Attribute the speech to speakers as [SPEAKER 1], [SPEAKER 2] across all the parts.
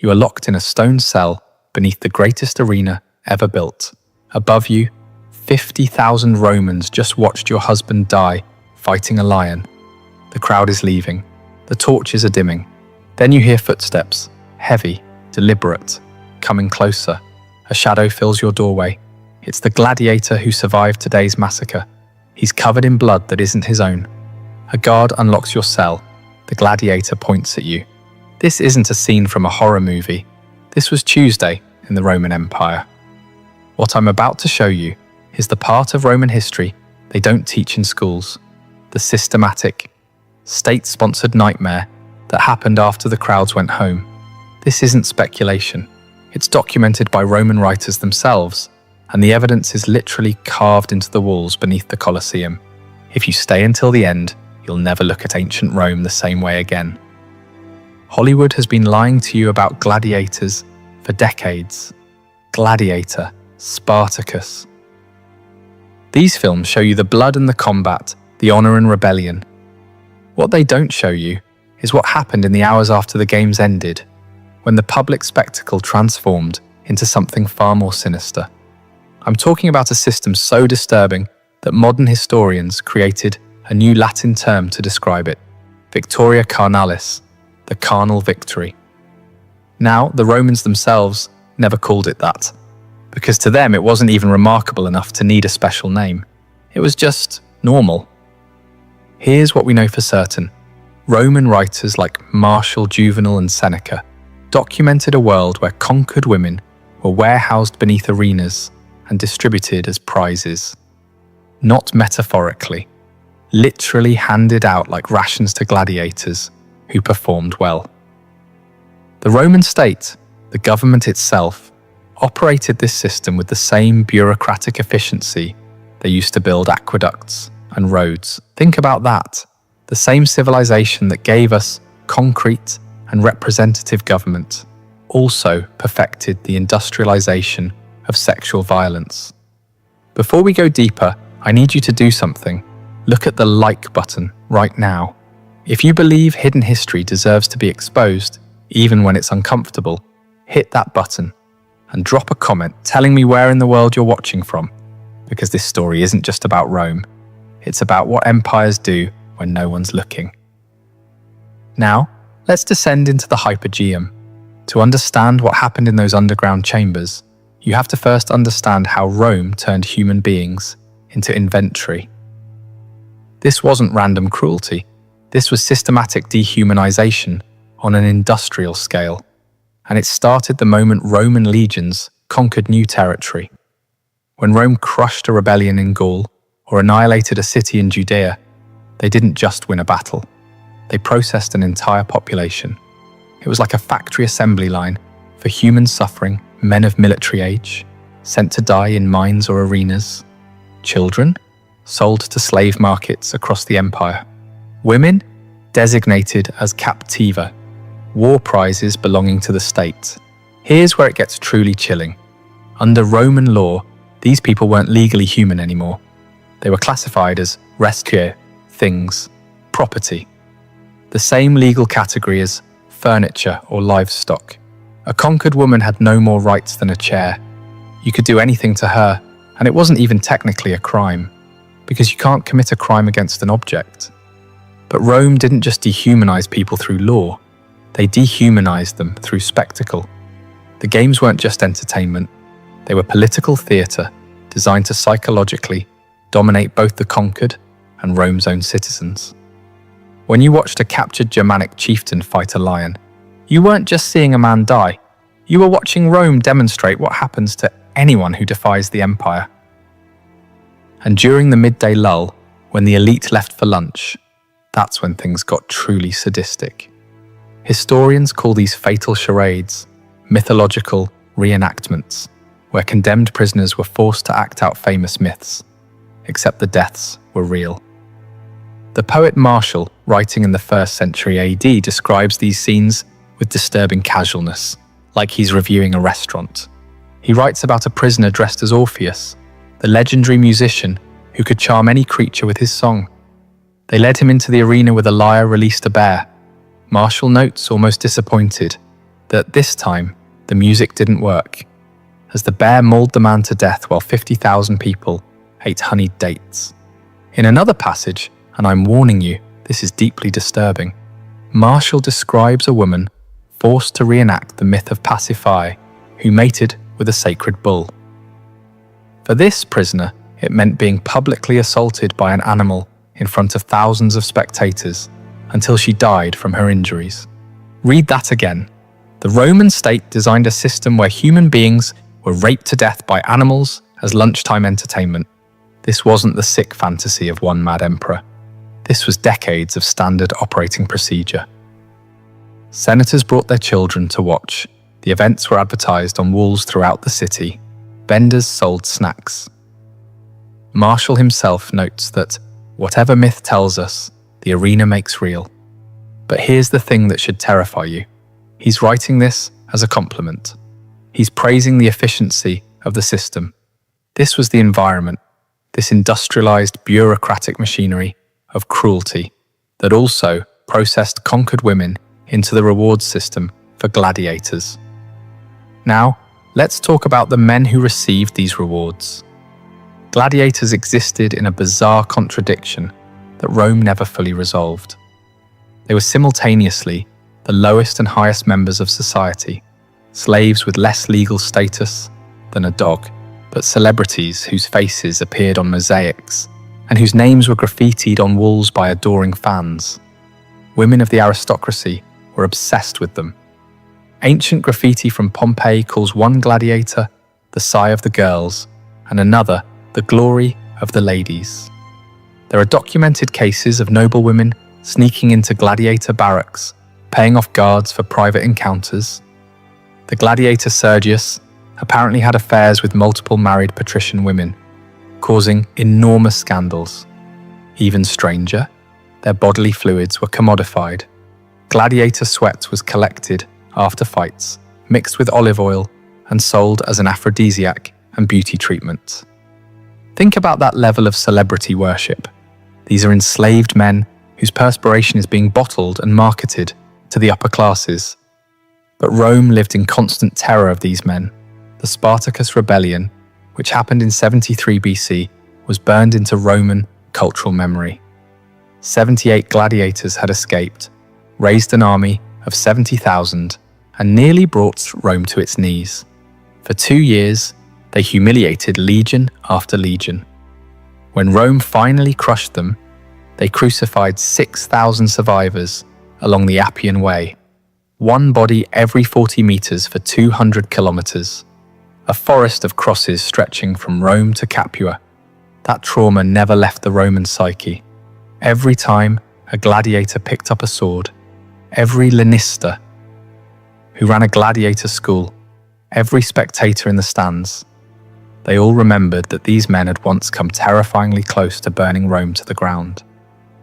[SPEAKER 1] You are locked in a stone cell beneath the greatest arena ever built. Above you, 50,000 Romans just watched your husband die fighting a lion. The crowd is leaving. The torches are dimming. Then you hear footsteps, heavy, deliberate, coming closer. A shadow fills your doorway. It's the gladiator who survived today's massacre. He's covered in blood that isn't his own. A guard unlocks your cell. The gladiator points at you. This isn't a scene from a horror movie. This was Tuesday in the Roman Empire. What I'm about to show you is the part of Roman history they don't teach in schools. The systematic, state-sponsored nightmare that happened after the crowds went home. This isn't speculation. It's documented by Roman writers themselves, and the evidence is literally carved into the walls beneath the Colosseum. If you stay until the end, you'll never look at ancient Rome the same way again. Hollywood has been lying to you about gladiators for decades. Gladiator, Spartacus. These films show you the blood and the combat, the honor and rebellion. What they don't show you is what happened in the hours after the games ended, when the public spectacle transformed into something far more sinister. I'm talking about a system so disturbing that modern historians created a new Latin term to describe it: victoria carnalis, the carnal victory. Now, the Romans themselves never called it that, because to them it wasn't even remarkable enough to need a special name. It was just normal. Here's what we know for certain. Roman writers like Martial, Juvenal, and Seneca documented a world where conquered women were warehoused beneath arenas and distributed as prizes. Not metaphorically, literally handed out like rations to gladiators who performed well. The Roman state, the government itself, operated this system with the same bureaucratic efficiency they used to build aqueducts and roads. Think about that. The same civilization that gave us concrete and representative government also perfected the industrialization of sexual violence. Before we go deeper, I need you to do something. Look at the like button right now. If you believe hidden history deserves to be exposed, even when it's uncomfortable, hit that button and drop a comment telling me where in the world you're watching from, because this story isn't just about Rome. It's about what empires do when no one's looking. Now, let's descend into the Hypogeum. To understand what happened in those underground chambers, you have to first understand how Rome turned human beings into inventory. This wasn't random cruelty. This was systematic dehumanization on an industrial scale, and it started the moment Roman legions conquered new territory. When Rome crushed a rebellion in Gaul or annihilated a city in Judea, they didn't just win a battle. They processed an entire population. It was like a factory assembly line for human suffering, men of military age, sent to die in mines or arenas. Children, sold to slave markets across the empire. Women, designated as captiva, war prizes belonging to the state. Here's where it gets truly chilling. Under Roman law, these people weren't legally human anymore. They were classified as resque, things, property. The same legal category as furniture or livestock. A conquered woman had no more rights than a chair. You could do anything to her, and it wasn't even technically a crime, because you can't commit a crime against an object. But Rome didn't just dehumanize people through law, they dehumanized them through spectacle. The games weren't just entertainment, they were political theatre designed to psychologically dominate both the conquered and Rome's own citizens. When you watched a captured Germanic chieftain fight a lion, you weren't just seeing a man die, you were watching Rome demonstrate what happens to anyone who defies the empire. And during the midday lull, when the elite left for lunch, that's when things got truly sadistic. Historians call these fatal charades mythological reenactments, where condemned prisoners were forced to act out famous myths, except the deaths were real. The poet Martial, writing in the 1st century AD, describes these scenes with disturbing casualness, like he's reviewing a restaurant. He writes about a prisoner dressed as Orpheus, the legendary musician who could charm any creature with his song. They led him into the arena with a lyre, released a bear. Martial notes, almost disappointed, that this time the music didn't work, as the bear mauled the man to death while 50,000 people ate honeyed dates. In another passage, and I'm warning you, this is deeply disturbing, Martial describes a woman forced to reenact the myth of Pasiphae, who mated with a sacred bull. For this prisoner, it meant being publicly assaulted by an animal in front of thousands of spectators until she died from her injuries. Read that again. The Roman state designed a system where human beings were raped to death by animals as lunchtime entertainment. This wasn't the sick fantasy of one mad emperor. This was decades of standard operating procedure. Senators brought their children to watch. The events were advertised on walls throughout the city. Vendors sold snacks. Martial himself notes that, whatever myth tells us, the arena makes real. But here's the thing that should terrify you. He's writing this as a compliment. He's praising the efficiency of the system. This was the environment, this industrialized bureaucratic machinery of cruelty that also processed conquered women into the reward system for gladiators. Now, let's talk about the men who received these rewards. Gladiators existed in a bizarre contradiction that Rome never fully resolved. They were simultaneously the lowest and highest members of society, slaves with less legal status than a dog, but celebrities whose faces appeared on mosaics and whose names were graffitied on walls by adoring fans. Women of the aristocracy were obsessed with them. Ancient graffiti from Pompeii calls one gladiator the sigh of the girls and another the glory of the ladies. There are documented cases of noblewomen sneaking into gladiator barracks, paying off guards for private encounters. The gladiator Sergius apparently had affairs with multiple married patrician women, causing enormous scandals. Even stranger, their bodily fluids were commodified. Gladiator sweat was collected after fights, mixed with olive oil, and sold as an aphrodisiac and beauty treatment. Think about that level of celebrity worship. These are enslaved men whose perspiration is being bottled and marketed to the upper classes. But Rome lived in constant terror of these men. The Spartacus rebellion, which happened in 73 BC, was burned into Roman cultural memory. 78 gladiators had escaped, raised an army of 70,000, and nearly brought Rome to its knees. For 2 years, they humiliated legion after legion. When Rome finally crushed them, they crucified 6,000 survivors along the Appian Way, one body every 40 meters for 200 kilometers, a forest of crosses stretching from Rome to Capua. That trauma never left the Roman psyche. Every time a gladiator picked up a sword, every lanista who ran a gladiator school, every spectator in the stands, they all remembered that these men had once come terrifyingly close to burning Rome to the ground.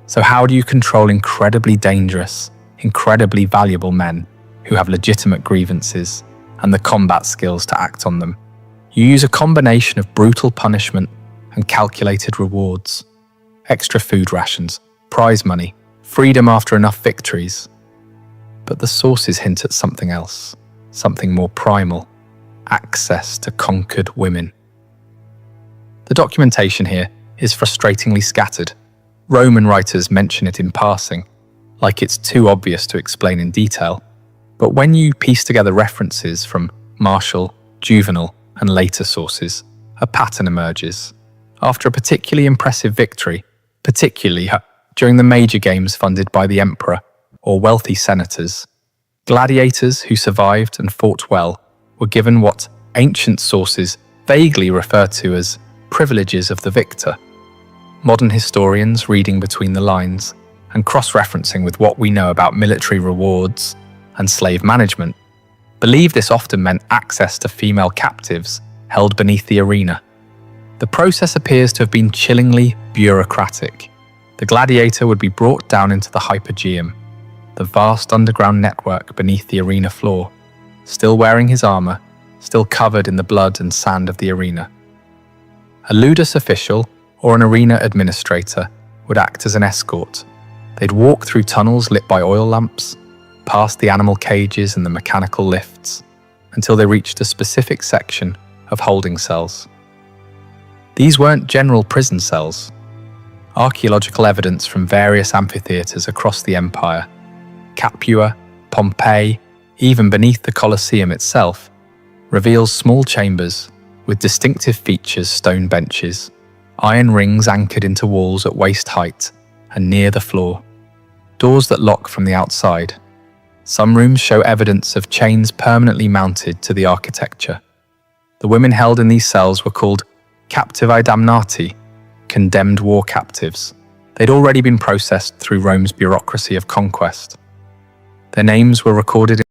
[SPEAKER 1] So how do you control incredibly dangerous, incredibly valuable men who have legitimate grievances and the combat skills to act on them? You use a combination of brutal punishment and calculated rewards. Extra food rations, prize money, freedom after enough victories. But the sources hint at something else, something more primal: access to conquered women. The documentation here is frustratingly scattered. Roman writers mention it in passing, like it's too obvious to explain in detail. But when you piece together references from Martial, Juvenal, and later sources, a pattern emerges. After a particularly impressive victory, particularly during the major games funded by the emperor or wealthy senators, gladiators who survived and fought well were given what ancient sources vaguely refer to as privileges of the victor. Modern historians, reading between the lines and cross-referencing with what we know about military rewards and slave management, believe this often meant access to female captives held beneath the arena. The process appears to have been chillingly bureaucratic. The gladiator would be brought down into the hypogeum, the vast underground network beneath the arena floor, still wearing his armor, still covered in the blood and sand of the arena. A ludus official or an arena administrator would act as an escort. They'd walk through tunnels lit by oil lamps, past the animal cages and the mechanical lifts, until they reached a specific section of holding cells. These weren't general prison cells. Archaeological evidence from various amphitheatres across the empire, Capua, Pompeii, even beneath the Colosseum itself, reveals small chambers with distinctive features: stone benches, iron rings anchored into walls at waist height and near the floor, doors that lock from the outside. Some rooms show evidence of chains permanently mounted to the architecture. The women held in these cells were called captivae damnati, condemned war captives. They'd already been processed through Rome's bureaucracy of conquest. Their names were recorded